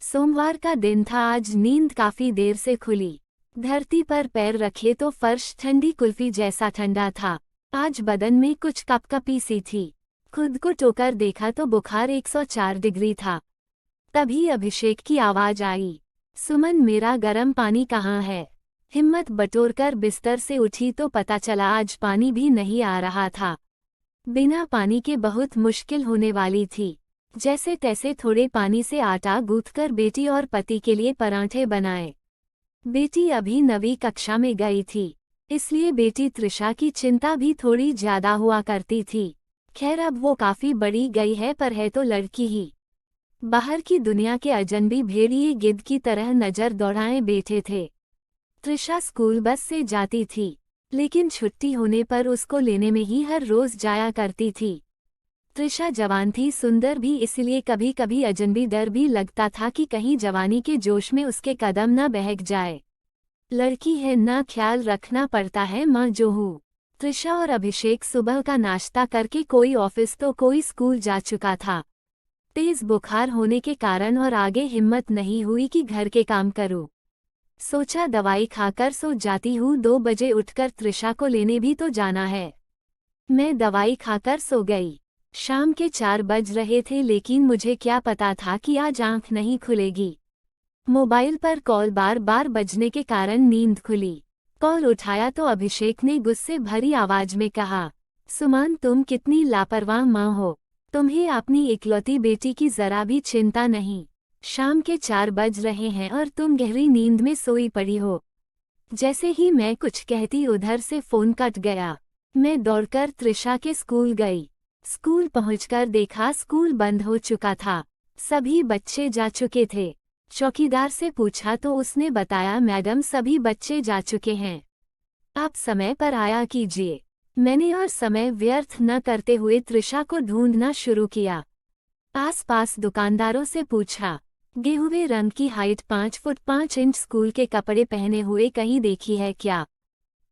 सोमवार का दिन था। आज नींद काफी देर से खुली। धरती पर पैर रखे तो फर्श ठंडी कुल्फी जैसा ठंडा था। आज बदन में कुछ कपकपी सी थी। खुद को टोकर देखा तो बुखार 104 डिग्री था। तभी अभिषेक की आवाज आई, सुमन मेरा गर्म पानी कहाँ है। हिम्मत बटोरकर बिस्तर से उठी तो पता चला आज पानी भी नहीं आ रहा था। बिना पानी के बहुत मुश्किल होने वाली थी। जैसे तैसे थोड़े पानी से आटा गूंथकर बेटी और पति के लिए पराठे बनाए। बेटी अभी 9वीं कक्षा में गई थी, इसलिए बेटी त्रिशा की चिंता भी थोड़ी ज्यादा हुआ करती थी। खैर अब वो काफी बड़ी गई है, पर है तो लड़की ही। बाहर की दुनिया के अजनबी भेड़िए गिद्ध की तरह नजर दौड़ाए बैठे थे। त्रिशा स्कूल बस से जाती थी, लेकिन छुट्टी होने पर उसको लेने में ही हर रोज जाया करती थी। त्रिशा जवान थी, सुंदर भी, इसलिए कभी कभी अजनबी डर भी लगता था कि कहीं जवानी के जोश में उसके कदम न बहक जाए। लड़की है ना, ख्याल रखना पड़ता है माँ जो हूँ। त्रिशा और अभिषेक सुबह का नाश्ता करके कोई ऑफिस तो कोई स्कूल जा चुका था। तेज बुखार होने के कारण और आगे हिम्मत नहीं हुई कि घर के काम करूं। सोचा दवाई खाकर सो जाती हूँ, 2 बजे उठकर त्रिशा को लेने भी तो जाना है। मैं दवाई खाकर सो गई। शाम के 4 बज रहे थे, लेकिन मुझे क्या पता था कि आज आंख नहीं खुलेगी। मोबाइल पर कॉल बार बार बजने के कारण नींद खुली। कॉल उठाया तो अभिषेक ने गुस्से भरी आवाज में कहा, सुमन तुम कितनी लापरवाह माँ हो। तुम्हें अपनी इकलौती बेटी की जरा भी चिंता नहीं। शाम के 4 बज रहे हैं और तुम गहरी नींद में सोई पड़ी हो। जैसे ही मैं कुछ कहती उधर से फोन कट गया। मैं दौड़कर त्रिशा के स्कूल गई। स्कूल पहुंचकर देखा स्कूल बंद हो चुका था। सभी बच्चे जा चुके थे। चौकीदार से पूछा तो उसने बताया, मैडम सभी बच्चे जा चुके हैं, आप समय पर आया कीजिए। मैंने और समय व्यर्थ न करते हुए त्रिशा को ढूंढना शुरू किया। आसपास दुकानदारों से पूछा, गेहुए रंग की हाइट 5 फुट 5 इंच स्कूल के कपड़े पहने हुए कहीं देखी है क्या।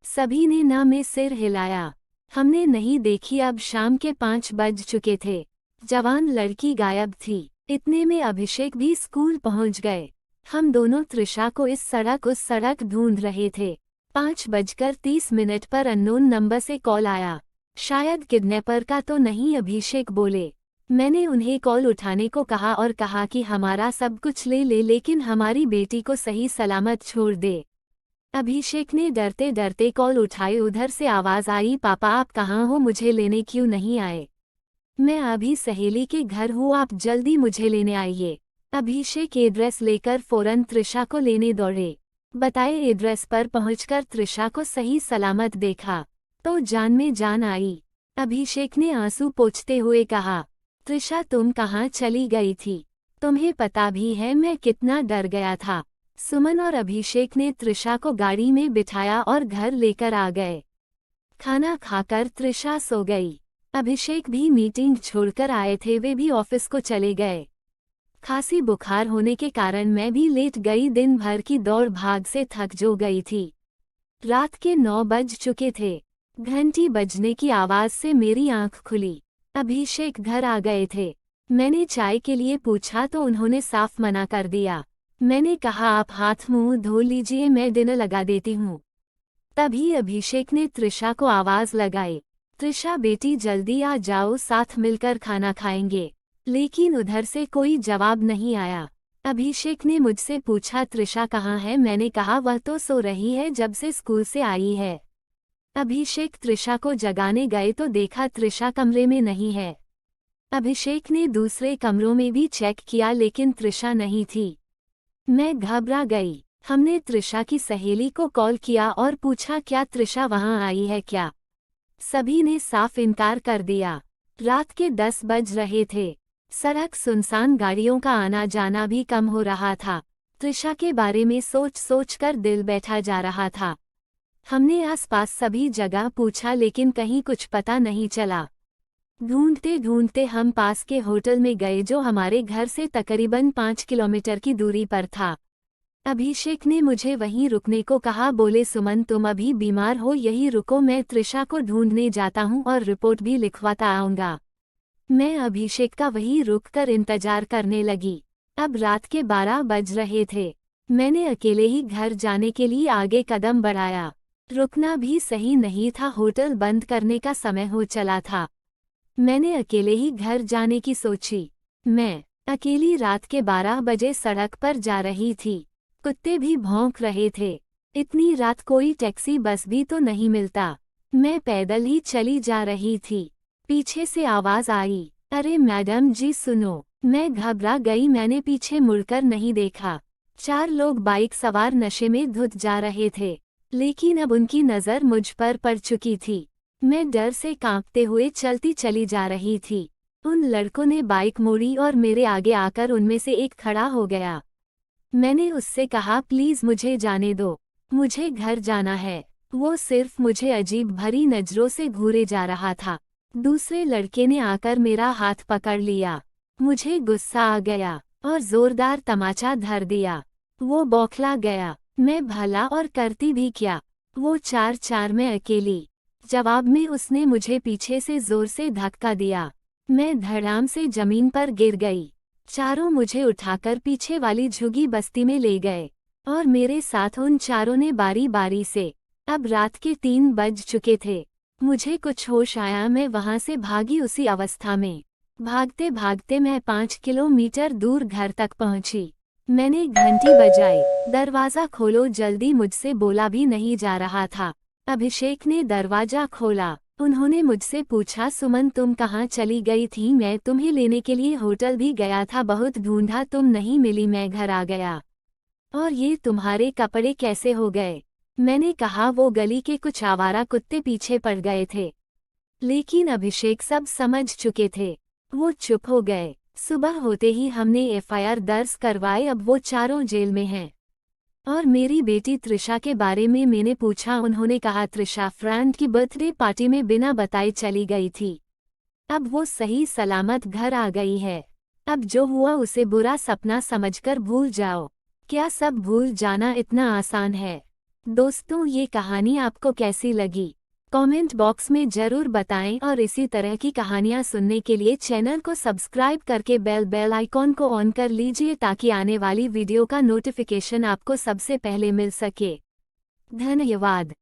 सभी ने ना में सिर हिलाया। हमने नहीं देखी। अब शाम के 5 बज चुके थे। जवान लड़की गायब थी। इतने में अभिषेक भी स्कूल पहुंच गए। हम दोनों त्रिशा को इस सड़क उस सड़क ढूंढ रहे थे। 5:30 पर अननोन नंबर से कॉल आया। शायद किडनैपर का तो नहीं, अभिषेक बोले। मैंने उन्हें कॉल उठाने को कहा और कहा कि हमारा सब कुछ ले ले, लेकिन हमारी बेटी को सही सलामत छोड़ दे। अभिषेक ने डरते डरते कॉल उठाई। उधर से आवाज आई, पापा आप कहाँ हो, मुझे लेने क्यों नहीं आए। मैं अभी सहेली के घर हूँ, आप जल्दी मुझे लेने आइए। अभिषेक एड्रेस लेकर फौरन त्रिशा को लेने दौड़े। बताए एड्रेस पर पहुंचकर त्रिशा को सही सलामत देखा तो जान में जान आई। अभिषेक ने आंसू पोंछते हुए कहा, त्रिशा तुम कहाँ चली गई थी। तुम्हें पता भी है मैं कितना डर गया था। सुमन और अभिषेक ने त्रिशा को गाड़ी में बिठाया और घर लेकर आ गए। खाना खाकर त्रिशा सो गई। अभिषेक भी मीटिंग छोड़कर आए थे, वे भी ऑफिस को चले गए। खांसी बुखार होने के कारण मैं भी लेट गई। दिन भर की दौड़ भाग से थक जो गई थी। रात के 9 बज चुके थे। घंटी बजने की आवाज से मेरी आंख खुली। अभिषेक घर आ गए थे। मैंने चाय के लिए पूछा तो उन्होंने साफ मना कर दिया। मैंने कहा, आप हाथ मुंह धो लीजिए, मैं डिनर लगा देती हूँ। तभी अभिषेक ने त्रिशा को आवाज लगाई, त्रिशा बेटी जल्दी आ जाओ, साथ मिलकर खाना खाएंगे। लेकिन उधर से कोई जवाब नहीं आया। अभिषेक ने मुझसे पूछा, त्रिशा कहाँ है। मैंने कहा, वह तो सो रही है, जब से स्कूल से आई है। अभिषेक त्रिशा को जगाने गए तो देखा त्रिशा कमरे में नहीं है। अभिषेक ने दूसरे कमरों में भी चेक किया, लेकिन त्रिशा नहीं थी। मैं घबरा गई। हमने त्रिशा की सहेली को कॉल किया और पूछा, क्या त्रिशा वहां आई है क्या। सभी ने साफ इनकार कर दिया। रात के 10 बज रहे थे। सड़क सुनसान, गाड़ियों का आना जाना भी कम हो रहा था। त्रिशा के बारे में सोच सोच कर दिल बैठा जा रहा था। हमने आसपास सभी जगह पूछा, लेकिन कहीं कुछ पता नहीं चला। ढूंढते ढूंढते हम पास के होटल में गए, जो हमारे घर से तकरीबन 5 किलोमीटर की दूरी पर था। अभिषेक ने मुझे वहीं रुकने को कहा। बोले, सुमन तुम अभी बीमार हो, यहीं रुको, मैं त्रिशा को ढूंढने जाता हूं और रिपोर्ट भी लिखवाता आऊंगा। मैं अभिषेक का वहीं रुककर इंतजार करने लगी। अब रात के 12 बज रहे थे। मैंने अकेले ही घर जाने के लिए आगे कदम बढ़ाया। रुकना भी सही नहीं था, होटल बंद करने का समय हो चला था। मैंने अकेले ही घर जाने की सोची। मैं अकेली रात के 12 बजे सड़क पर जा रही थी। कुत्ते भी भौंक रहे थे। इतनी रात कोई टैक्सी बस भी तो नहीं मिलता। मैं पैदल ही चली जा रही थी। पीछे से आवाज आई, अरे मैडम जी सुनो। मैं घबरा गई, मैंने पीछे मुड़कर नहीं देखा। 4 लोग बाइक सवार नशे में धुत जा रहे थे, लेकिन अब उनकी नज़र मुझ पर पड़ चुकी थी। मैं डर से कांपते हुए चलती चली जा रही थी। उन लड़कों ने बाइक मोड़ी और मेरे आगे आकर उनमें से एक खड़ा हो गया। मैंने उससे कहा, प्लीज मुझे जाने दो, मुझे घर जाना है। वो सिर्फ मुझे अजीब भरी नजरों से घूरे जा रहा था। दूसरे लड़के ने आकर मेरा हाथ पकड़ लिया। मुझे गुस्सा आ गया और जोरदार तमाचा धर दिया। वो बौखला गया। मैं भला और करती भी क्या, वो 4-4 में अकेली। जवाब में उसने मुझे पीछे से जोर से धक्का दिया। मैं धड़ाम से जमीन पर गिर गई। चारों मुझे उठाकर पीछे वाली झुगी बस्ती में ले गए और मेरे साथ उन चारों ने बारी बारी से। अब रात के 3 बज चुके थे। मुझे कुछ होश आया, मैं वहां से भागी। उसी अवस्था में भागते भागते मैं 5 किलोमीटर दूर घर तक पहुंची। मैंने घंटी बजाई, दरवाजा खोलो जल्दी, मुझसे बोला भी नहीं जा रहा था। अभिषेक ने दरवाजा खोला। उन्होंने मुझसे पूछा, सुमन तुम कहाँ चली गई थी? मैं तुम्हें लेने के लिए होटल भी गया था, बहुत ढूंढा, तुम नहीं मिली, मैं घर आ गया। और ये तुम्हारे कपड़े कैसे हो गए? मैंने कहा, वो गली के कुछ आवारा कुत्ते पीछे पड़ गए थे। लेकिन अभिषेक सब समझ चुके थे। वो चुप हो गए। सुबह होते ही हमने एफआईआर दर्ज करवाई। अब वो चारों जेल में हैं। और मेरी बेटी त्रिशा के बारे में मैंने पूछा। उन्होंने कहा त्रिशा फ्रेंड की बर्थडे पार्टी में बिना बताए चली गई थी। अब वो सही सलामत घर आ गई है। अब जो हुआ उसे बुरा सपना समझकर भूल जाओ। क्या सब भूल जाना इतना आसान है? दोस्तों, ये कहानी आपको कैसी लगी? कमेंट बॉक्स में जरूर बताएं और इसी तरह की कहानियां सुनने के लिए चैनल को सब्सक्राइब करके बेल आइकॉन को ऑन कर लीजिए ताकि आने वाली वीडियो का नोटिफिकेशन आपको सबसे पहले मिल सके। धन्यवाद।